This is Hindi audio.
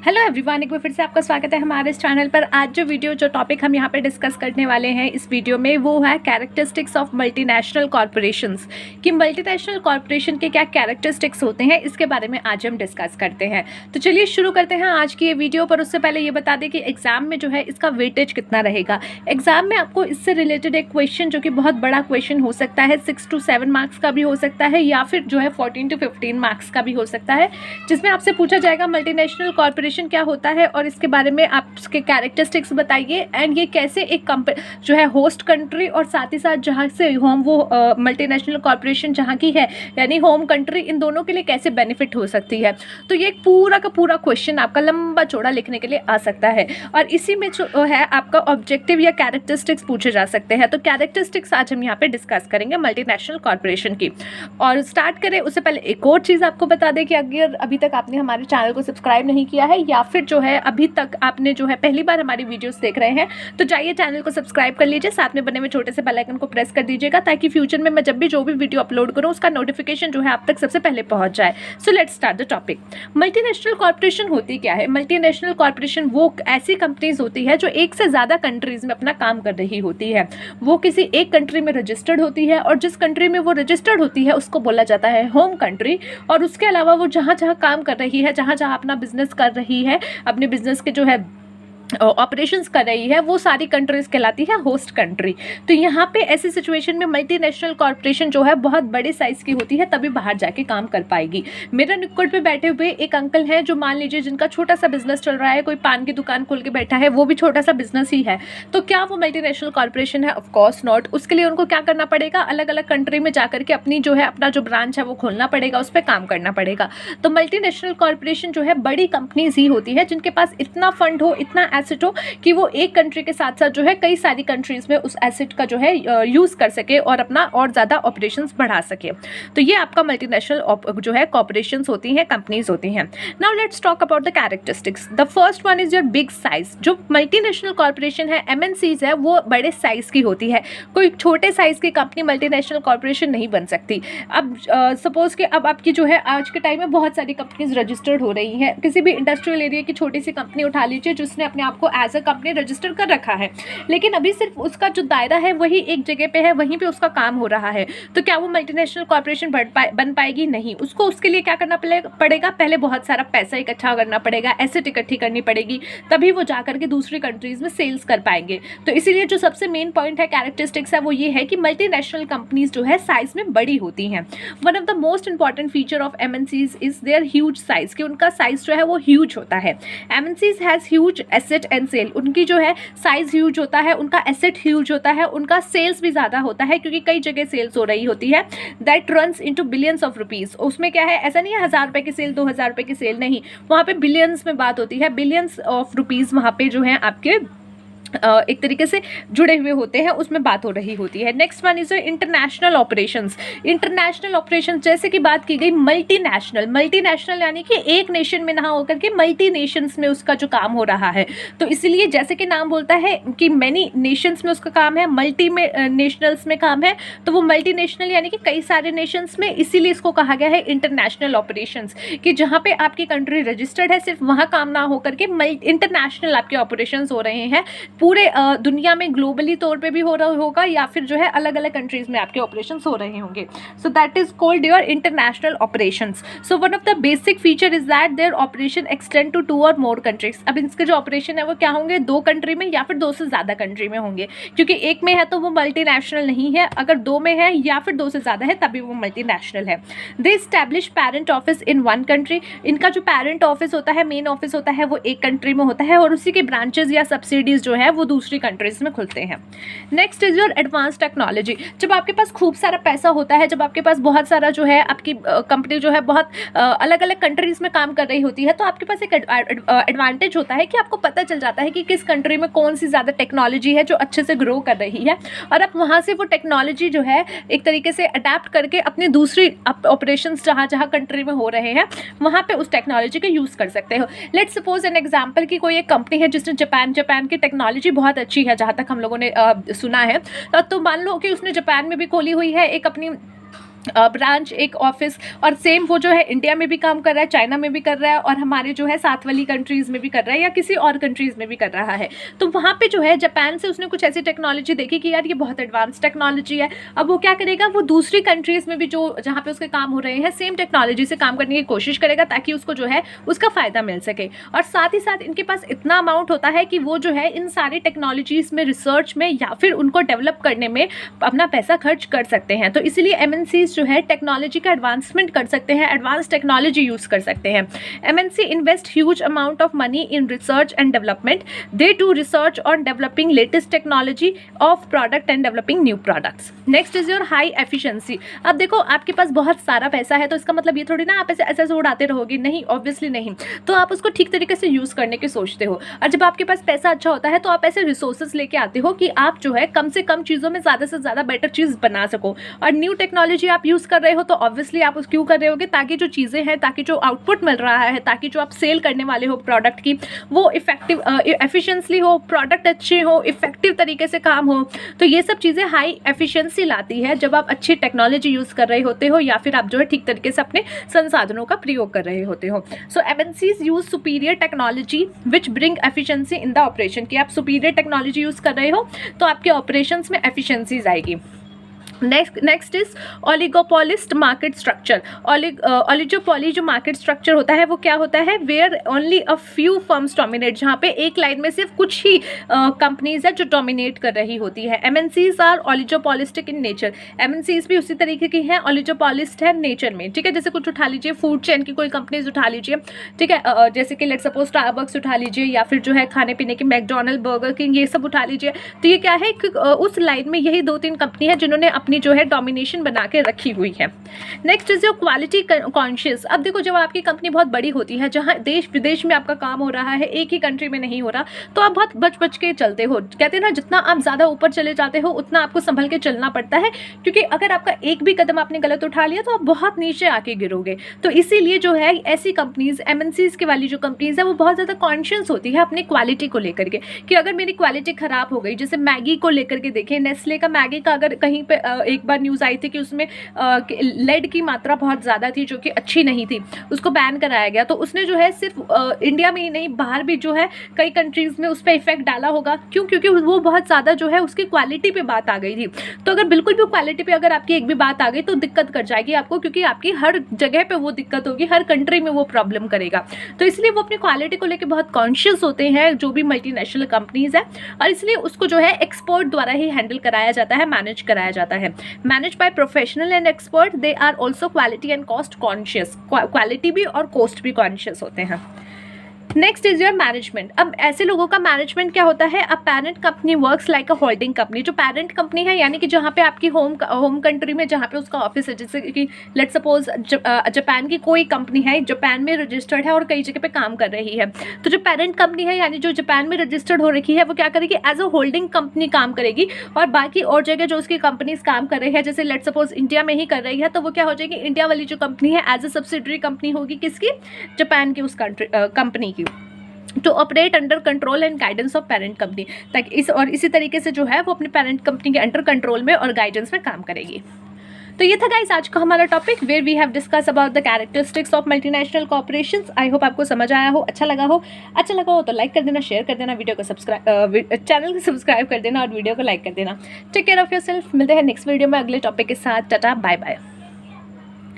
हेलो एवरीवन, एक बार फिर से आपका स्वागत है हमारे इस चैनल पर। आज जो टॉपिक हम यहाँ पे डिस्कस करने वाले हैं इस वीडियो में वो है कैरेक्टरिस्टिक्स ऑफ मल्टीनेशनल कॉर्पोरेशंस, कि मल्टीनेशनल कॉर्पोरेशन के क्या कैरेक्टरिस्टिक्स होते हैं, इसके बारे में आज हम डिस्कस करते हैं। तो चलिए शुरू करते हैं आज की ये वीडियो। पर उससे पहले ये बता दें कि एग्जाम में जो है इसका वेटेज कितना रहेगा। एग्जाम में आपको इससे रिलेटेड एक क्वेश्चन जो कि बहुत बड़ा क्वेश्चन हो सकता है, 6 to 7 मार्क्स का भी हो सकता है या फिर जो है 14 to 15 मार्क्स का भी हो सकता है, जिसमें आपसे पूछा जाएगा मल्टीनेशनल कॉर्पोरेशन क्या होता है और इसके बारे में आप उसके कैरेक्टरिस्टिक्स बताइए एंड ये कैसे एक जो है होस्ट कंट्री और साथ ही साथ जहाँ से होम वो मल्टीनेशनल कॉर्पोरेशन जहाँ की है यानी होम कंट्री, इन दोनों के लिए कैसे बेनिफिट हो सकती है। तो ये एक पूरा का पूरा क्वेश्चन आपका लंबा चौड़ा लिखने के लिए आ सकता है और इसी में जो है आपका ऑब्जेक्टिव या कैरेक्टरिस्टिक्स पूछे जा सकते हैं। तो कैरेक्टरिस्टिक्स आज हम यहाँ पे डिस्कस करेंगे मल्टीनेशनल कॉर्पोरेशन की। और स्टार्ट करें उससे पहले एक और चीज़ आपको बता दें कि अगर अभी तक आपने हमारे चैनल को सब्सक्राइब नहीं किया है या फिर जो है अभी तक आपने जो है पहली बार हमारी वीडियोस देख रहे हैं तो जाइए चैनल को सब्सक्राइब कर लीजिए, साथ में बने हुए छोटे से बेल आइकन को प्रेस कर दीजिएगा ताकि फ्यूचर में मैं जब भी जो भी वीडियो अपलोड करूं उसका नोटिफिकेशन जो है आप तक सबसे पहले पहुंच जाए। So let's start the topic. Multinational corporation होती क्या है? मल्टीनेशनल कॉर्पोरेशन वो ऐसी कंपनीज होती है जो एक से ज़्यादा कंट्रीज में अपना काम कर रही होती है। वो किसी एक कंट्री में रजिस्टर्ड होती है और जिस कंट्री में वो रजिस्टर्ड होती है उसको बोला जाता है होम कंट्री। और उसके अलावा वो जहाँ जहाँ काम कर रही है, जहाँ जहाँ अपना बिजनेस कर रही है, अपने बिजनेस के जो है ऑपरेशंस कर रही है, वो सारी कंट्रीज कहलाती है होस्ट कंट्री। तो यहाँ पे ऐसी सिचुएशन में मल्टीनेशनल कॉर्पोरेशन जो है बहुत बड़े साइज की होती है तभी बाहर जाके काम कर पाएगी। मेरा निकट पे बैठे हुए एक अंकल हैं जो मान लीजिए जिनका छोटा सा बिजनेस चल रहा है, कोई पान की दुकान खोल के बैठा है, वो भी छोटा सा बिजनेस ही है। तो क्या वो मल्टीनेशनल कॉर्पोरेशन है? Of course not. उसके लिए उनको क्या करना पड़ेगा, अलग अलग कंट्री में जाकर के अपनी जो है अपना जो ब्रांच है वो खोलना पड़ेगा, उस पर काम करना पड़ेगा। तो मल्टीनेशनल कॉर्पोरेशन जो है बड़ी कंपनीज ही होती है जिनके पास इतना फंड हो, इतना एसेट हो कि वो एक कंट्री के साथ साथ जो है कई सारी कंट्रीज में उस एसेट का जो है यूज कर सके और अपना और ज़्यादा ऑपरेशंस बढ़ा सके। तो ये आपका मल्टीनेशनल जो है कॉर्पोरेशंस होती हैं, कंपनीज होती हैं। Now let's talk about the characteristics. The first one is your big size. जो मल्टीनेशनल कॉर्पोरेशन है, एमएनसीज है, वो बड़े साइज की होती है। कोई छोटे साइज की कंपनी मल्टीनेशनल कॉर्पोरेशन नहीं बन सकती। अब सपोज कि अब आपकी जो है आज के टाइम में बहुत सारी कंपनीज रजिस्टर्ड हो रही हैं। किसी भी इंडस्ट्रियल एरिया की छोटी सी कंपनी उठा लीजिए जिसने अपने आप को एज अ कंपनी रजिस्टर कर रखा है, लेकिन अभी सिर्फ उसका जो दायरा है वही एक जगह पे है, वहीं पे उसका काम हो रहा है। तो क्या वो मल्टीनेशनल कॉर्पोरेशन बन पाएगी? नहीं। उसको उसके लिए क्या करना पड़ेगा, पहले बहुत सारा पैसा इकट्ठा करना पड़ेगा, एसेट इकट्ठी करनी पड़ेगी, तभी वो जाकर के दूसरी कंट्रीज में सेल्स कर पाएंगे। तो इसीलिए जो सबसे मेन पॉइंट है, कैरेक्टरिस्टिक्स है, वो ये है कि मल्टीनेशनल कंपनीज जो है साइज में बड़ी होती हैं। One of the most important feature of MNCs is their huge size, कि उनका साइज जो है वो ह्यूज होता है। MNCs has huge asset and sale. उनकी जो है साइज ह्यूज होता है, उनका एसेट ह्यूज होता है, उनका सेल्स भी ज़्यादा होता है क्योंकि कई जगह सेल्स हो रही होती है। That runs into billions of rupees. उसमें क्या है, ऐसा नहीं है 1000 रुपये की सेल, 2000 रुपये की सेल, नहीं, वहाँ पे बिलियंस में बात होती है। बिलियंस ऑफ रुपीज़ वहाँ पे जो है आपके एक तरीके से जुड़े हुए होते हैं, उसमें बात हो रही होती है। Next one is international operations. International operation जैसे कि बात की गई मल्टीनेशनल यानी कि एक नेशन में ना होकर के मल्टी नेशंस में उसका जो काम हो रहा है। तो इसलिए जैसे कि नाम बोलता है कि मैनी नेशंस में उसका काम है, मल्टी में नेशनल्स में काम है, तो वो मल्टीनेशनल यानी कि कई सारे नेशंस में, इसीलिए इसको कहा गया है इंटरनेशनल ऑपरेशंस, कि जहाँ पे आपकी कंट्री रजिस्टर्ड है सिर्फ वहाँ काम ना होकर के इंटरनेशनल आपके ऑपरेशंस हो रहे हैं, पूरे दुनिया में ग्लोबली तौर पे भी हो रहा होगा या फिर जो है अलग अलग कंट्रीज में आपके ऑपरेशंस हो रहे होंगे। So that is called your international operations. So one of the basic feature is that their operation extend to 2 और मोर कंट्रीज। अब इसके जो ऑपरेशन है वो क्या होंगे, 2 कंट्री में या फिर 2 से ज़्यादा कंट्री में होंगे, क्योंकि एक में है तो वो मल्टीनेशनल नहीं है, अगर 2 में है या फिर 2 से ज़्यादा है तभी वो मल्टीनेशनल है। दे establish parent office in 1 country. इनका जो पेरेंट ऑफिस होता है, मेन ऑफिस होता है, वो एक कंट्री में होता है और उसी के ब्रांचेज या सब्सिडीज जो है वो दूसरी कंट्रीज में खुलते हैं। Next is your advance technology. जब आपके पास खूब सारा पैसा होता है, जब आपके पास बहुत सारा जो है आपकी कंपनी जो है बहुत अलग अलग कंट्रीज में काम कर रही होती है, तो आपके पास एक एडवांटेज होता है कि आपको पता चल जाता है कि किस कंट्री में कौन सी ज़्यादा टेक्नोलॉजी है जो अच्छे से ग्रो कर रही है, और आप वहाँ से वो टेक्नोलॉजी जो है एक तरीके से अडेप्ट करके अपनी दूसरी ऑपरेशन जहाँ जहाँ कंट्री में हो रहे हैं वहाँ पे उस टेक्नोलॉजी का यूज़ कर सकते हो। लेट्स सपोज एन एग्जाम्पल कि कोई एक कंपनी है जिसने जापान की टेक्नोलॉजी बहुत अच्छी है जहाँ तक हम लोगों ने सुना है, तो मान लो कि उसने जापान में भी खोली हुई है एक अपनी ब्रांच, एक ऑफिस, और सेम वो जो है इंडिया में भी काम कर रहा है, चाइना में भी कर रहा है, और हमारे जो है साथ वाली कंट्रीज़ में भी कर रहा है, या किसी और कंट्रीज़ में भी कर रहा है। तो वहाँ पे जो है जापान से उसने कुछ ऐसी टेक्नोलॉजी देखी कि यार ये बहुत एडवांस टेक्नोलॉजी है। अब वो क्या करेगा, वो दूसरी कंट्रीज़ में भी जो जहाँ पे उसके काम हो रहे हैं सेम टेक्नोलॉजी से काम करने की कोशिश करेगा, ताकि उसको जो है उसका फ़ायदा मिल सके। और साथ ही साथ इनके पास इतना अमाउंट होता है कि वो जो है इन सारी टेक्नोलॉजीज़ में, रिसर्च में, या फिर उनको डेवलप करने में अपना पैसा खर्च कर सकते हैं। तो इसीलिए MNCs जो है टेक्नोलॉजी का एडवांसमेंट कर सकते हैं, एडवांस टेक्नोलॉजी यूज़ कर सकते हैं। MNC invest huge amount of money in research and development. They do research on developing latest technology of product and developing new products. Next is your high efficiency. अब देखो, आपके पास बहुत सारा पैसा है तो इसका मतलब ये थोड़ी ना आप ऐसे ऐसे उड़ाते रहोगे, नहीं, ऑब्वियसली नहीं। तो आप उसको ठीक तरीके से यूज़ करने की सोचते हो, और जब आपके पास पैसा अच्छा होता है तो आप ऐसे रिसोर्सेज लेके आते हो कि आप जो है कम से कम चीज़ों में ज़्यादा से ज़्यादा बेटर चीज़ बना सको। और न्यू टेक्नोलॉजी आप यूज़ कर रहे हो तो ऑब्वियसली आप उस क्यों कर रहे होगे, ताकि जो चीज़ें हैं, ताकि जो आउटपुट मिल रहा है, ताकि जो आप सेल करने वाले हो प्रोडक्ट की, वो इफेक्टिव एफिशिएंटली हो, प्रोडक्ट अच्छे हो, इफेक्टिव तरीके से काम हो। तो ये सब चीज़ें हाई एफिशिएंसी लाती है जब आप अच्छी टेक्नोलॉजी यूज़ कर रहे होते हो, या फिर आप जो है ठीक तरीके से अपने संसाधनों का प्रयोग कर रहे होते हो। सो MNCs use superior technology which bring efficiency in the operation. कि आप सुपीरियर टेक्नोलॉजी यूज़ कर रहे हो तो आपके ऑपरेशंस में एफिशिएंसीज आएगी। Next is oligopolist market structure. Oligopoly जो मार्केट स्ट्रक्चर होता है वो क्या होता है, where only a few firms dominate, जहाँ पे एक लाइन में सिर्फ कुछ ही कंपनीज है जो डोमिनेट कर रही होती है। MNCs are oligopolistic in nature. MNCs भी उसी तरीके की हैं, ओलिगोपोलिस्ट है नेचर में, ठीक है। जैसे कुछ उठा लीजिए, फूड चेन की कोई कंपनीज उठा लीजिए, ठीक है, जैसे कि लेट्स सपोज स्टारबक्स उठा लीजिए, या फिर जो है खाने पीने की मैकडोनल्ड, बर्गर किंग, ये सब उठा लीजिए। तो ये क्या है कि उस लाइन में यही 2-3 कंपनी है जिन्होंने अपनी जो है डोमिनेशन बना के रखी हुई है। Next is your quality conscious. अब देखो, जब आपकी कंपनी बहुत बड़ी होती है, जहां देश विदेश में आपका काम हो रहा है, एक ही कंट्री में नहीं हो रहा, तो आप बहुत बच बच के चलते हो। कहते हैं ना, जितना आप ज़्यादा ऊपर चले जाते हो उतना आपको संभल के चलना पड़ता है, क्योंकि अगर आपका एक भी कदम आपने गलत उठा लिया तो आप बहुत नीचे आके गिरोगे। तो इसीलिए जो है ऐसी कंपनीज, MNCs की वाली जो कंपनीज है, वो बहुत ज़्यादा कॉन्शियस होती है अपनी क्वालिटी को लेकर के, कि अगर मेरी क्वालिटी खराब हो गई, जैसे मैगी को लेकर के देखें, नेस्ले का मैगी का अगर कहीं पे एक बार न्यूज़ आई थी कि उसमें लेड की मात्रा बहुत ज़्यादा थी, जो कि अच्छी नहीं थी, उसको बैन कराया गया। तो उसने जो है सिर्फ इंडिया में ही नहीं, बाहर भी जो है कई कंट्रीज़ में उस पर इफेक्ट डाला होगा। क्यों? क्योंकि वो बहुत ज़्यादा जो है उसकी क्वालिटी पे बात आ गई थी। तो अगर बिल्कुल भी क्वालिटी पे अगर आपकी एक भी बात आ गई तो दिक्कत कर जाएगी आपको, क्योंकि आपकी हर जगह पे वो दिक्कत होगी, हर कंट्री में वो प्रॉब्लम करेगा। तो इसलिए वो अपनी क्वालिटी को लेकर बहुत कॉन्शियस होते हैं, जो भी मल्टीनेशनल कंपनीज है, और इसलिए उसको जो है एक्सपर्ट द्वारा ही हैंडल कराया जाता है, मैनेज कराया जाता है। Manage by professional and expert, they are also quality and cost conscious. Quality भी और कॉस्ट भी कॉन्शियस होते हैं। Next is your management. अब ऐसे लोगों का मैनेजमेंट क्या होता है, a parent company works like a holding company. जो पेरेंट कंपनी है, यानी कि जहाँ पे आपकी होम कंट्री में जहाँ पे उसका ऑफिस है, जैसे कि लेट्स सपोज जापान की कोई कंपनी है, जापान में रजिस्टर्ड है और कई जगह पे काम कर रही है, तो जो पेरेंट कंपनी है, यानी जो जापान में रजिस्टर्ड हो रखी है, वो क्या करेगी, एज अ होल्डिंग कंपनी काम करेगी, और बाकी और जगह जो उसकी कंपनीज काम कर रही है, जैसे लेट्स सपोज इंडिया में ही कर रही है, तो वो क्या हो जाएगी, इंडिया वाली जो कंपनी है एज अ सब्सिडरी कंपनी होगी, किसकी, जापान की उस कंपनी की, to operate under control and guidance of parent company, ताकि इसी तरीके से जो है वो अपने पेरेंट कंपनी के अंडर कंट्रोल में और गाइडेंस में काम करेगी। तो ये था गाइस आज का हमारा topic, where we have discuss about the characteristics of multinational corporations. I hope आपको समझ आया हो, अच्छा लगा हो तो लाइक कर देना, शेयर कर देना, वीडियो को चैनल को सब्सक्राइब कर देना और वीडियो को लाइक कर देना। Take care of yourself. मिलते हैं नेक्स्ट वीडियो में अगले टॉपिक के साथ। Tata, bye bye.